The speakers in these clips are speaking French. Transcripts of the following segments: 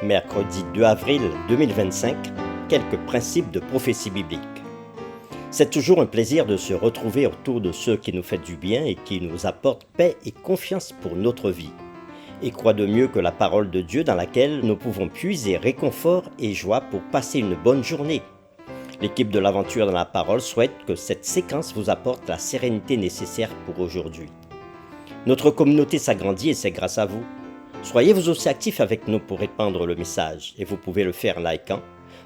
Mercredi 2 avril 2025, quelques principes de prophétie biblique. C'est toujours un plaisir de se retrouver autour de ceux qui nous font du bien et qui nous apportent paix et confiance pour notre vie. Et quoi de mieux que la parole de Dieu dans laquelle nous pouvons puiser réconfort et joie pour passer une bonne journée. L'équipe de l'aventure dans la parole souhaite que cette séquence vous apporte la sérénité nécessaire pour aujourd'hui. Notre communauté s'agrandit et c'est grâce à vous. Soyez vous aussi actifs avec nous pour répandre le message et vous pouvez le faire en likant.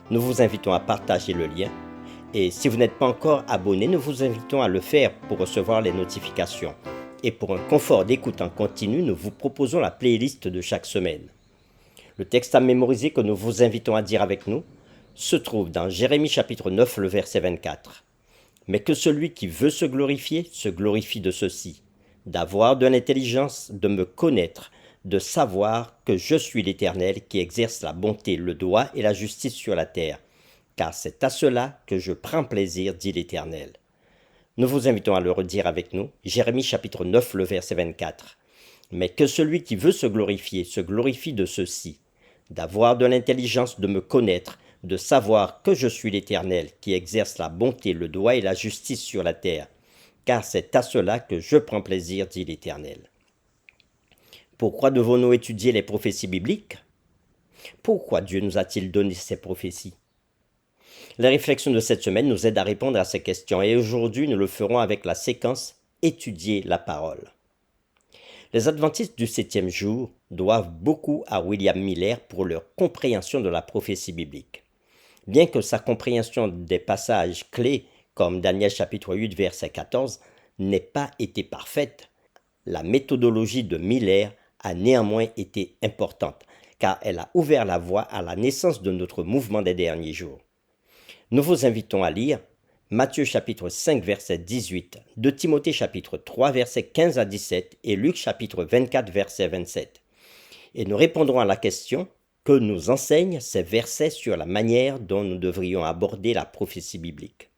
Nous vous invitons à partager le lien et si vous n'êtes pas encore abonné, nous vous invitons à le faire pour recevoir les notifications. Et pour un confort d'écoute en continu, nous vous proposons la playlist de chaque semaine. Le texte à mémoriser que nous vous invitons à dire avec nous se trouve dans Jérémie chapitre 9, le verset 24. Mais que celui qui veut se glorifie de ceci, d'avoir de l'intelligence, de me connaître, de savoir que je suis l'Éternel qui exerce la bonté, le droit et la justice sur la terre. Car c'est à cela que je prends plaisir, dit l'Éternel. Nous vous invitons à le redire avec nous, Jérémie chapitre 9, le verset 24. Mais que celui qui veut se glorifie de ceci, d'avoir de l'intelligence, de me connaître, de savoir que je suis l'Éternel qui exerce la bonté, le droit et la justice sur la terre. Car c'est à cela que je prends plaisir, dit l'Éternel. Pourquoi devons-nous étudier les prophéties bibliques? Pourquoi Dieu nous a-t-il donné ces prophéties? Les réflexions de cette semaine nous aident à répondre à ces questions et aujourd'hui nous le ferons avec la séquence « Étudier la parole ». Les adventistes du 7e jour doivent beaucoup à William Miller pour leur compréhension de la prophétie biblique. Bien que sa compréhension des passages clés comme Daniel chapitre 8 verset 14 n'ait pas été parfaite, la méthodologie de Miller a néanmoins été importante, car elle a ouvert la voie à la naissance de notre mouvement des derniers jours. Nous vous invitons à lire Matthieu chapitre 5 verset 18, 2 Timothée chapitre 3 verset 15 à 17 et Luc chapitre 24 verset 27. Et nous répondrons à la question que nous enseignent ces versets sur la manière dont nous devrions aborder la prophétie biblique.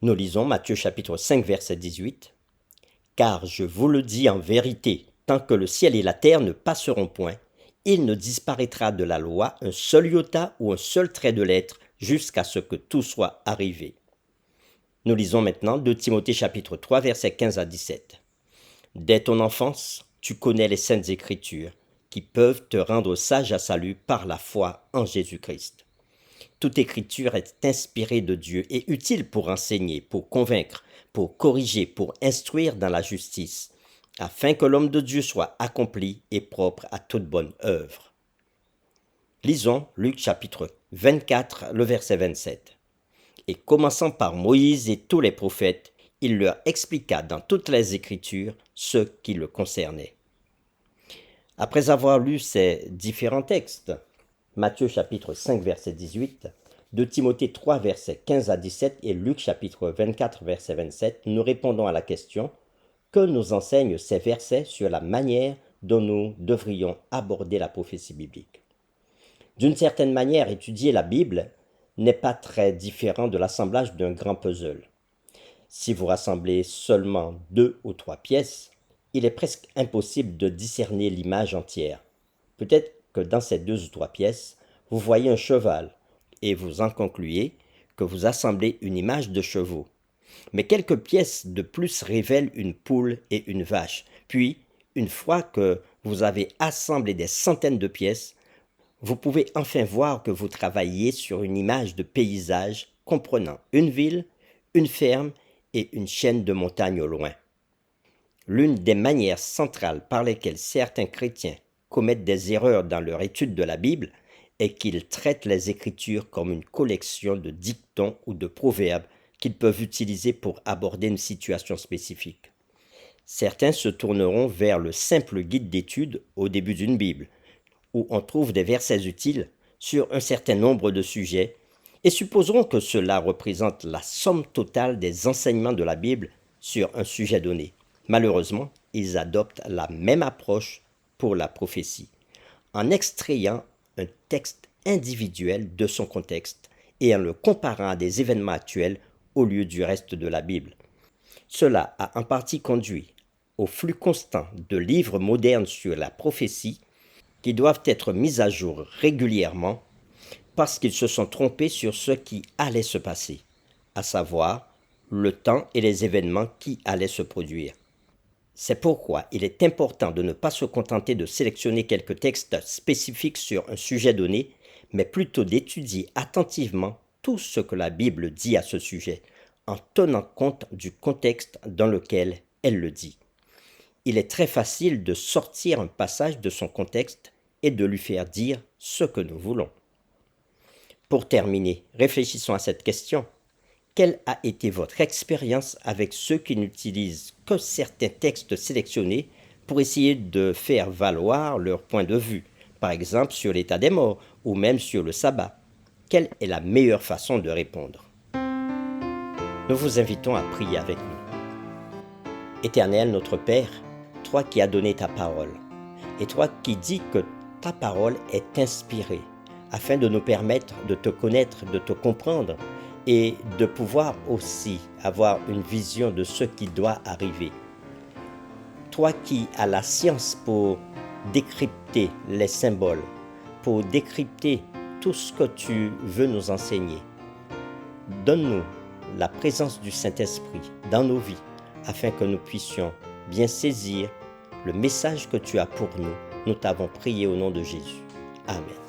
Nous lisons Matthieu chapitre 5 verset 18. Car je vous le dis en vérité, tant que le ciel et la terre ne passeront point, il ne disparaîtra de la loi un seul iota ou un seul trait de lettre jusqu'à ce que tout soit arrivé. Nous lisons maintenant 2 Timothée chapitre 3 versets 15 à 17. Dès ton enfance, tu connais les saintes écritures qui peuvent te rendre sage à salut par la foi en Jésus-Christ. Toute écriture est inspirée de Dieu et utile pour enseigner, pour convaincre, pour corriger, pour instruire dans la justice, afin que l'homme de Dieu soit accompli et propre à toute bonne œuvre. Lisons Luc chapitre 24, le verset 27. Et commençant par Moïse et tous les prophètes, il leur expliqua dans toutes les Écritures ce qui le concernait. Après avoir lu ces différents textes, Matthieu chapitre 5 verset 18, 2 Timothée 3 verset 15 à 17 et Luc chapitre 24 verset 27, nous répondons à la question que nous enseignent ces versets sur la manière dont nous devrions aborder la prophétie biblique. D'une certaine manière, étudier la Bible n'est pas très différent de l'assemblage d'un grand puzzle. Si vous rassemblez seulement 2 ou 3 pièces, il est presque impossible de discerner l'image entière. Peut-être que dans ces 2 ou 3 pièces, vous voyez un cheval et vous en concluez que vous assemblez une image de chevaux. Mais quelques pièces de plus révèlent une poule et une vache. Puis, une fois que vous avez assemblé des centaines de pièces, vous pouvez enfin voir que vous travaillez sur une image de paysage comprenant une ville, une ferme et une chaîne de montagnes au loin. L'une des manières centrales par lesquelles certains chrétiens commettent des erreurs dans leur étude de la Bible est qu'ils traitent les Écritures comme une collection de dictons ou de proverbes qu'ils peuvent utiliser pour aborder une situation spécifique. Certains se tourneront vers le simple guide d'étude au début d'une Bible, où on trouve des versets utiles sur un certain nombre de sujets, et supposeront que cela représente la somme totale des enseignements de la Bible sur un sujet donné. Malheureusement, ils adoptent la même approche pour la prophétie, en extrayant un texte individuel de son contexte et en le comparant à des événements actuels au lieu du reste de la Bible. Cela a en partie conduit au flux constant de livres modernes sur la prophétie qui doivent être mises à jour régulièrement parce qu'ils se sont trompés sur ce qui allait se passer, à savoir le temps et les événements qui allaient se produire. C'est pourquoi il est important de ne pas se contenter de sélectionner quelques textes spécifiques sur un sujet donné, mais plutôt d'étudier attentivement tout ce que la Bible dit à ce sujet, en tenant compte du contexte dans lequel elle le dit. Il est très facile de sortir un passage de son contexte et de lui faire dire ce que nous voulons. Pour terminer, réfléchissons à cette question. Quelle a été votre expérience avec ceux qui n'utilisent que certains textes sélectionnés pour essayer de faire valoir leur point de vue, par exemple sur l'état des morts ou même sur le sabbat? Quelle est la meilleure façon de répondre? Nous vous invitons à prier avec nous. Éternel notre Père, toi qui as donné ta parole, et toi qui dis que ta parole est inspirée, afin de nous permettre de te connaître, de te comprendre, et de pouvoir aussi avoir une vision de ce qui doit arriver. Toi qui as la science pour décrypter les symboles, pour décrypter tout ce que tu veux nous enseigner, donne-nous la présence du Saint-Esprit dans nos vies, afin que nous puissions bien saisir le message que tu as pour nous. Nous t'avons prié au nom de Jésus. Amen.